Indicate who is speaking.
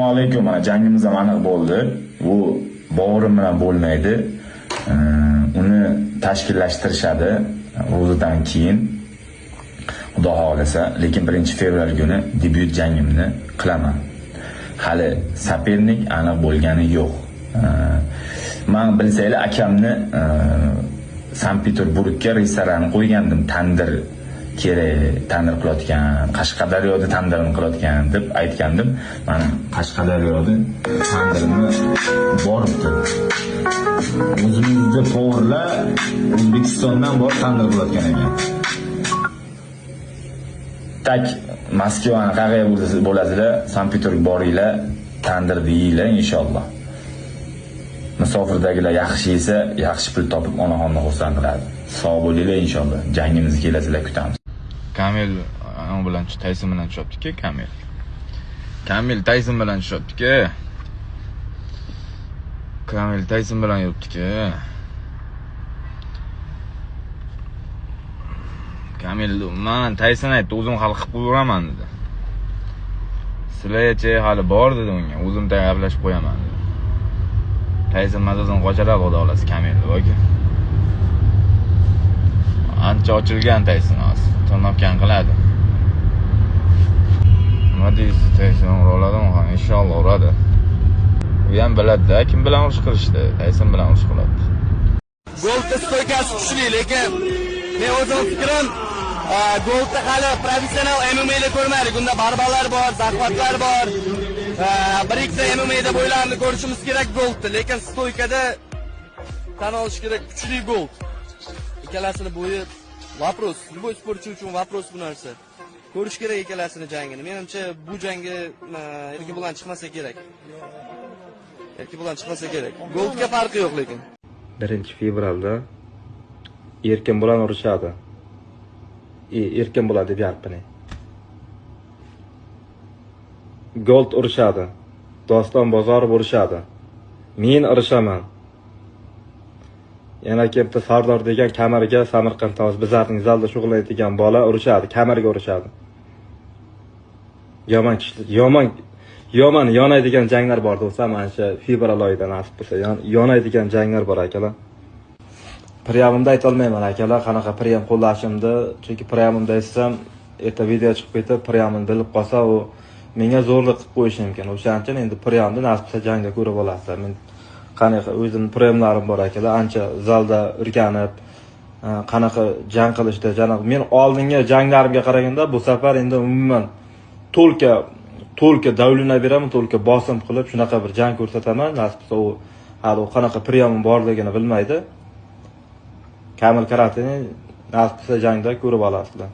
Speaker 1: Assalomu alaykum. Mana jangimiz ham aniq bo'ldi. Bu Bovurim bilan bo'lmaydi. Uni tashkillashtirishadi ro'zadan keyin. Xudo xolasa, lekin 1-fevral kuni debyut jangimni qilaman. Hali sopernik aniq bo'lgani yo'q. Men bilsanglar akamni Sankt-Peterburgga restoran qo'ygandim, tandir kerak, tandir qilayotgan, Qashqadaryoda tandirini qilayotgan deb aytgandim. Mana Qashqadaryoda tandirini boribdi. O'zimizda to'g'rilar O'zbekistondan bor tandir qilayotgan ekan. Tak Moskvani qayerga bo'lasizlar, Sankt-Peterburg boringlar, tandirni yeyinglar inshaalloh. Musofirdagilar yaxshi yesa, yaxshi pul topib onaxonni xursand qiladi. Sog' bo'linglar inshaalloh. Jangimizga kelasizlar, kutamiz. Kamil bilan Tayson bilan tushibdi-ku, Kamil Tayson bilan tushibdi-ku. Kamil Tayson bilan yuribdi-ku. Kamil men Tayson aytdi, o'zim hal qilib qo'yaman dedi. Sizlarcha hali bor dedi unga, o'zim tayyorlashib qo'yaman dedi. Tayson mazasini qochiradi, xudo xolasa Kamil yoki. Ancha ochilgan Tayson hozir. Tirnoqdan qiladi. Nima deysiz, Tayson uradimi? Ha, inshaalloh uradi. U ham biladi-da, kim bilan urush qilishdi? Tayson bilan urush qiladi.
Speaker 2: Golda stoykasi kuchli, lekin men o'zim fikrim, golda hali professional MMA'da ko'rmadik. Unda barbalar bor, zahvatlar bor. Bir ikkita MMA'da bo'ylarni ko'rishimiz kerak golda, lekin stoykada tan olish kerak, kuchli gol. Ikkalasini bo'yi вопрос, любой sportchi uchun вопрос bu narsa. Ko'rish kerak ikkalasini jangini. Menimcha bu jangi erki bilan chiqmasa kerak. Goldga farqi yo'q lekin.
Speaker 3: 1-fevralda erkin bilan urushadi. Erkin bo'ladi deyapman. Gold urushadi. Doston Bozorov urushadi. Men urushaman. Yana kelibdi Sardor degan kamariga Samarqandda bizlarning zalda shug'ullanadigan bola urushadi, kamariga urushadi. Yomon yonaydigan janglar bor do'stlar, mana shu fevral oyida nasib bo'lsa, yonaydigan janglar bor akalar. Priyamimda ayta olmayman akalar, qanaqa priyam qo'llashimni, chunki priyamimda aytsam, erta video chiqib ketib, priyamni bilib qolsa, u menga zo'rlik qilib qo'yishi mumkin. O'shaning uchun endi priyamni nasib bo'lsa jangda ko'rib olasizlar. Men qanaqa o'zim priyamlarim bor akalar, ancha zalda o'rganib, qanaqa jang qilishda, men oldingi janglarimga qaraganda bu safar endi umuman to'lka davlina beraman, to'lka bosim qilib shunaqa bir jang ko'rsataman. Nasib bo'lsa u hali qanaqa priyamim borligini bilmaydi. Kamil Karatini nasib bo'lsa jangda ko'rib olasizlar.